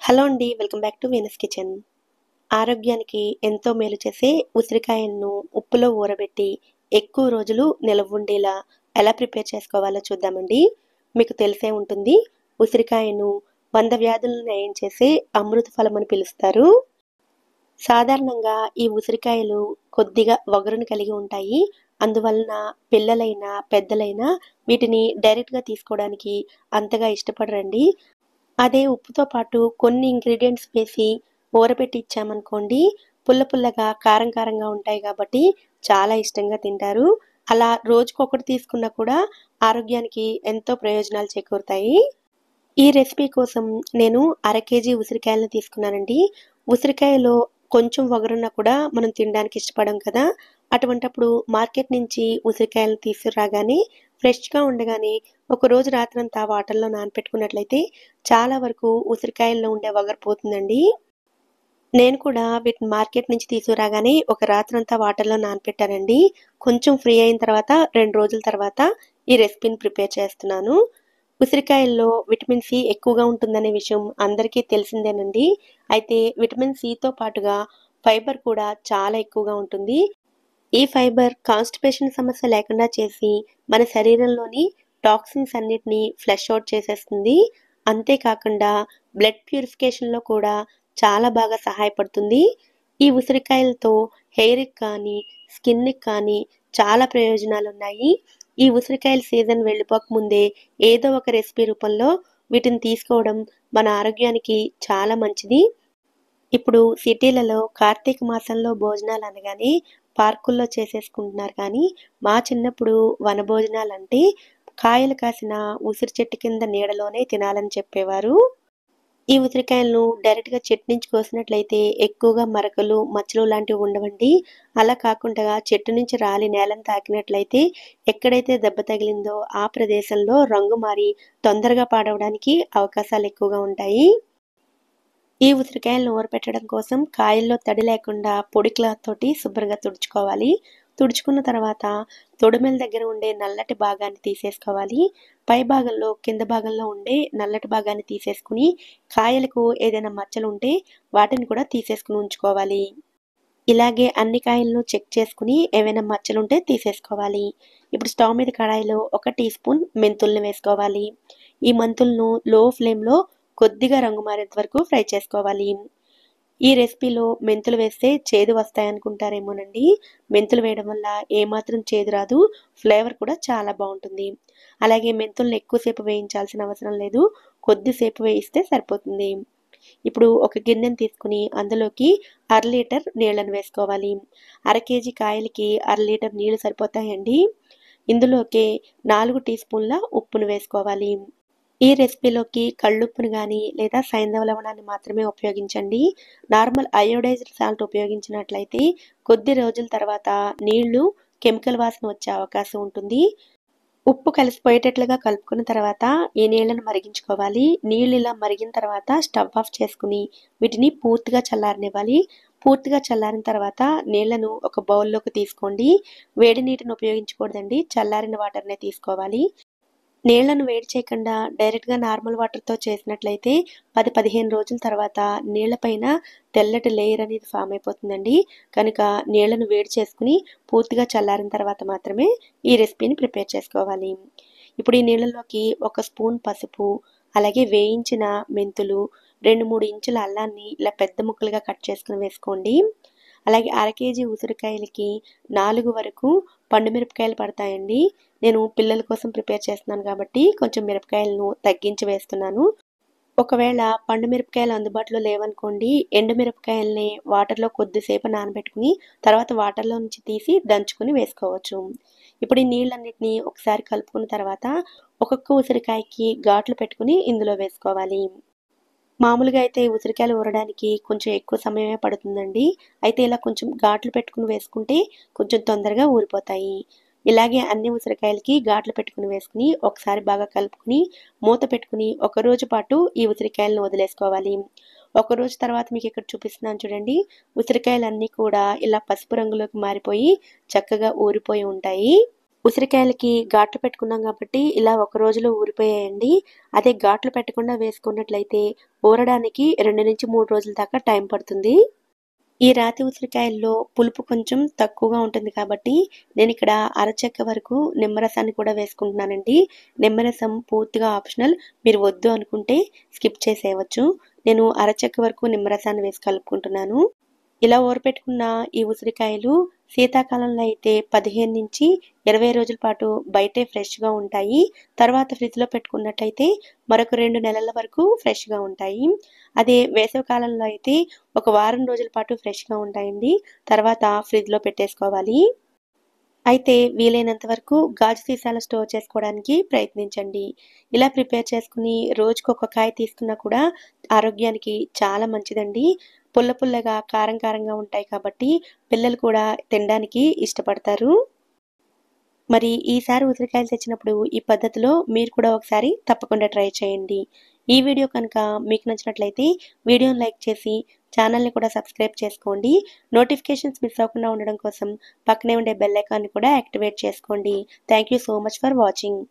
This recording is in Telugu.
హలో అండి. Welcome back to Venus kitchen. ఆరోగ్యానికి ఎంతో మేలు చేసే ఉసిరికాయలను ఉప్పులో ఊరబెట్టి ఎక్కువ రోజులు నిలవుండేలా ఎలా ప్రిపేర్ చేసుకోవాలో చూద్దామండి. మీకు తెలిసే ఉంటుంది. ఉసిరికాయను 100 వ్యాధులను నయం చేసే అమృత ఫలం అని పిలుస్తారు. సాధారణంగా ఈ ఉసిరికాయలు కొద్దిగా వగరును కలిగి ఉంటాయి. అందువలన పిల్లలైనా, పెద్దలైనా వీటిని డైరెక్ట్‌గా తీసుకోవడానికి అంతగా ఇష్టపడరండి. అదే ఉప్పుతో పాటు కొన్ని ఇంగ్రీడియెంట్స్ వేసి ఊరబెట్టి ఇచ్చామనుకోండి, పుల్ల పుల్లగా, కారం కారంగా ఉంటాయి కాబట్టి చాలా ఇష్టంగా తింటారు. అలా రోజుకొకటి తీసుకున్నా కూడా ఆరోగ్యానికి ఎంతో ప్రయోజనాలు చేకూరుతాయి. ఈ రెసిపీ కోసం నేను అర కేజీ ఉసిరికాయలను తీసుకున్నానండి. ఉసిరికాయలో కొంచెం వగరున్నా కూడా మనం తినడానికి ఇష్టపడం కదా! అటువంటప్పుడు మార్కెట్ నుంచి ఉసిరికాయలను తీసుకురాగానే ఫ్రెష్‌గా ఉండగానే ఒకరోజు రాత్రంతా వాటర్‌లో నానపెట్టుకున్నట్లయితే చాలా వరకు ఉసిరికాయల్లో ఉండే వగరు పోతుందండి. నేను కూడా వీటిని మార్కెట్ నుంచి తీసుకురాగానే ఒక రాత్రంతా వాటర్‌లో నానపెట్టానండి. కొంచెం ఫ్రీ అయిన తర్వాత 2 రోజుల తర్వాత ఈ రెసిపీని ప్రిపేర్ చేస్తున్నాను. ఉసిరికాయల్లో విటమిన్ సి ఎక్కువగా ఉంటుందనే విషయం అందరికీ తెలిసిందేనండి. అయితే విటమిన్ సితో పాటుగా ఫైబర్ కూడా చాలా ఎక్కువగా ఉంటుంది. ఈ ఫైబర్ కాన్‌స్టిపేషన్ సమస్య లేకుండా చేసి, మన శరీరంలోని టాక్సిన్స్ అన్నిటిని ఫ్లష్ ఔట్ చేసేస్తుంది. అంతేకాకుండా బ్లడ్ ప్యూరిఫికేషన్‌లో కూడా చాలా బాగా సహాయపడుతుంది. ఈ ఉసిరికాయలతో హెయిర్‌కి కానీ, స్కిన్‌కి కానీ చాలా ప్రయోజనాలున్నాయి. ఈ ఉసిరికాయల సీజన్ వెళ్ళిపోకముందే ఏదో ఒక రెసిపీ రూపంలో వీటిని తీసుకోవడం మన ఆరోగ్యానికి చాలా మంచిది. ఇప్పుడు సిటీలలో కార్తీక మాసంలో భోజనాలనగానే పార్కుల్లో చేసేసుకుంటున్నారు కానీ, మా చిన్నప్పుడు వనభోజనాలంటే కాయలు కాసిన ఉసిరి చెట్టు కింద నీడలోనే తినాలని చెప్పేవారు. ఈ ఉసిరికాయలను డైరెక్ట్‌గా చెట్టు నుంచి కోసినట్లయితే ఎక్కువగా మరకలు, మచ్చలు లాంటివి ఉండవండి. అలా కాకుండా చెట్టు నుంచి రాలి నేలను తాకినట్లయితే ఎక్కడైతే దెబ్బ తగిలిందో ఆ ప్రదేశంలో రంగు మారి తొందరగా పాడవడానికి అవకాశాలు ఎక్కువగా ఉంటాయి. ఈ ఉసిరికాయలను ఊరపెట్టడం కోసం కాయల్లో తడి లేకుండా పొడి క్లాత్ తోటి శుభ్రంగా తుడుచుకోవాలి. తుడుచుకున్న తర్వాత తొడిమెల దగ్గర ఉండే నల్లటి భాగాన్ని తీసేసుకోవాలి. పై భాగంలో, కింద భాగంలో ఉండే నల్లటి భాగాన్ని తీసేసుకొని, కాయలకు ఏదైనా మచ్చలుంటే వాటిని కూడా తీసేసుకొని ఉంచుకోవాలి. ఇలాగే అన్ని కాయలను చెక్ చేసుకొని ఏవైనా మచ్చలుంటే తీసేసుకోవాలి. ఇప్పుడు స్టవ్ మీద కడాయిలో 1 టీ స్పూన్ మెంతుల్ని వేసుకోవాలి. ఈ మెంతులను లో ఫ్లేమ్‌లో కొద్దిగా రంగు మారేంత వరకు ఫ్రై చేసుకోవాలి. ఈ రెసిపీలో మెంతులు వేస్తే చేదు వస్తాయనుకుంటారేమోనండి. మెంతులు వేయడం వల్ల ఏమాత్రం చేదు రాదు. ఫ్లేవర్ కూడా చాలా బావుంటుంది. అలాగే మెంతుల్ని ఎక్కువ సేపు వేయించాల్సిన అవసరం లేదు. కొద్దిసేపు వేయిస్తే సరిపోతుంది. ఇప్పుడు ఒక గిన్నెని తీసుకొని అందులోకి అర లీటర్ నీళ్ళని వేసుకోవాలి. అర కేజీ కాయలకి అర లీటర్ నీళ్ళు సరిపోతాయండి. ఇందులోకి 4 టీ స్పూన్ల ఉప్పును వేసుకోవాలి. ఈ రెసిపీలోకి కళ్ళుప్పును గానీ లేదా సైంధవ లవణాన్ని మాత్రమే ఉపయోగించండి. నార్మల్ అయోడైజ్డ్ సాల్ట్ ఉపయోగించినట్లయితే కొద్ది రోజుల తర్వాత నీళ్లు కెమికల్ వాసన వచ్చే అవకాశం ఉంటుంది. ఉప్పు కలిసిపోయేటట్లుగా కలుపుకున్న తర్వాత ఈ నీళ్లను మరిగించుకోవాలి. నీళ్ళు ఇలా మరిగిన తర్వాత స్టవ్ ఆఫ్ చేసుకుని వీటిని పూర్తిగా చల్లారనివ్వాలి. పూర్తిగా చల్లారిన తర్వాత నీళ్లను ఒక బౌల్‌లోకి తీసుకోండి. వేడి నీటిని ఉపయోగించకూడదండి. చల్లారిన వాటర్‌నే తీసుకోవాలి. నీళ్లను వేడి చేయకుండా డైరెక్ట్‌గా నార్మల్ వాటర్‌తో చేసినట్లయితే 10, 15 రోజుల తర్వాత నీళ్ల పైన తెల్లటి లేయర్ అనేది ఫార్మ్ అయిపోతుందండి. కనుక నీళ్లను వేడి చేసుకొని పూర్తిగా చల్లారిన తర్వాత మాత్రమే ఈ రెసిపీని ప్రిపేర్ చేసుకోవాలి. ఇప్పుడు ఈ నీళ్ళలోకి 1 స్పూన్ పసుపు, అలాగే వేయించిన మెంతులు, 2, 3 ఇంచుల అల్లాన్ని ఇలా పెద్ద ముక్కలుగా కట్ చేసుకొని వేసుకోండి. అలాగే అర కేజీ ఉసిరికాయలకి 4 వరకు పండు మిరపకాయలు పడతాయండి. నేను పిల్లల కోసం ప్రిపేర్ చేస్తున్నాను కాబట్టి కొంచెం మిరపకాయలను తగ్గించి వేస్తున్నాను. ఒకవేళ పండు మిరపకాయలు అందుబాటులో లేవనుకోండి, ఎండు మిరపకాయల్ని వాటర్‌లో కొద్దిసేపు నానబెట్టుకొని, తర్వాత వాటర్‌లో నుంచి తీసి దంచుకొని వేసుకోవచ్చు. ఇప్పుడు ఈ నీళ్ళన్నిటిని ఒకసారి కలుపుకున్న తర్వాత ఒక్కొక్క ఉసిరికాయకి ఘాట్లు పెట్టుకొని ఇందులో వేసుకోవాలి. మామూలుగా అయితే ఉసిరికాయలు ఊరడానికి కొంచెం ఎక్కువ సమయమే పడుతుందండి. అయితే ఇలా కొంచెం ఘాట్లు పెట్టుకొని వేసుకుంటే కొంచెం తొందరగా ఊరిపోతాయి. ఇలాగే అన్ని ఉసిరికాయలకి ఘాట్లు పెట్టుకొని వేసుకొని ఒకసారి బాగా కలుపుకొని మూత పెట్టుకొని ఒకరోజు పాటు ఈ ఉసిరికాయలను వదిలేసుకోవాలి. ఒకరోజు తర్వాత మీకు ఇక్కడ చూపిస్తున్నాను చూడండి. ఉసిరికాయలన్నీ కూడా ఇలా పసుపు రంగులోకి మారిపోయి చక్కగా ఊరిపోయి ఉంటాయి. ఉసిరికాయలకి ఘాట్లు పెట్టుకున్నాం కాబట్టి ఇలా ఒక రోజులో ఊరిపోయాయండి. అదే ఘాట్లు పెట్టకుండా వేసుకున్నట్లయితే ఊరడానికి 2-3 రోజుల దాకా టైం పడుతుంది. ఈ రాతి ఉసిరికాయల్లో పులుపు కొంచెం తక్కువగా ఉంటుంది కాబట్టి నేనిక్కడ అరచెక్క వరకు నిమ్మరసాన్ని కూడా వేసుకుంటున్నానండి. నిమ్మరసం పూర్తిగా ఆప్షనల్. మీరు వద్దు అనుకుంటే స్కిప్ చేసేయవచ్చు. నేను అరచెక్క వరకు నిమ్మరసాన్ని వేసి కలుపుకుంటున్నాను. ఇలా ఊరపెట్టుకున్న ఈ ఉసిరికాయలు శీతాకాలంలో అయితే 15-20 రోజుల పాటు బయటే ఫ్రెష్‌గా ఉంటాయి. తర్వాత ఫ్రిడ్జ్‌లో పెట్టుకున్నట్టయితే మరొక 2 నెలల వరకు ఫ్రెష్‌గా ఉంటాయి. అదే వేసవికాలంలో అయితే ఒక వారం రోజుల పాటు ఫ్రెష్‌గా ఉంటాయండి. తర్వాత ఫ్రిడ్జ్‌లో పెట్టేసుకోవాలి. అయితే వీలైనంత వరకు గాజు సీసాలో స్టోర్ చేసుకోవడానికి ప్రయత్నించండి. ఇలా ప్రిపేర్ చేసుకొని రోజుకొక కాయ తీసుకున్నా కూడా ఆరోగ్యానికి చాలా మంచిదండి. పుల్ల పుల్లగా, కారం కారంగా ఉంటాయి కాబట్టి పిల్లలు కూడా తినడానికి ఇష్టపడతారు. మరి ఈసారి ఉసిరికాయలు తెచ్చినప్పుడు ఈ పద్ధతిలో మీరు కూడా ఒకసారి తప్పకుండా ట్రై చేయండి. ఈ వీడియో కనుక మీకు నచ్చినట్లయితే వీడియోని లైక్ చేసి ఛానల్‌ని కూడా సబ్స్క్రైబ్ చేసుకోండి. నోటిఫికేషన్స్ మిస్ అవ్వకుండా ఉండడం కోసం పక్కనే ఉండే బెల్ ఐకాన్‌ని కూడా యాక్టివేట్ చేసుకోండి. Thank you so much for watching.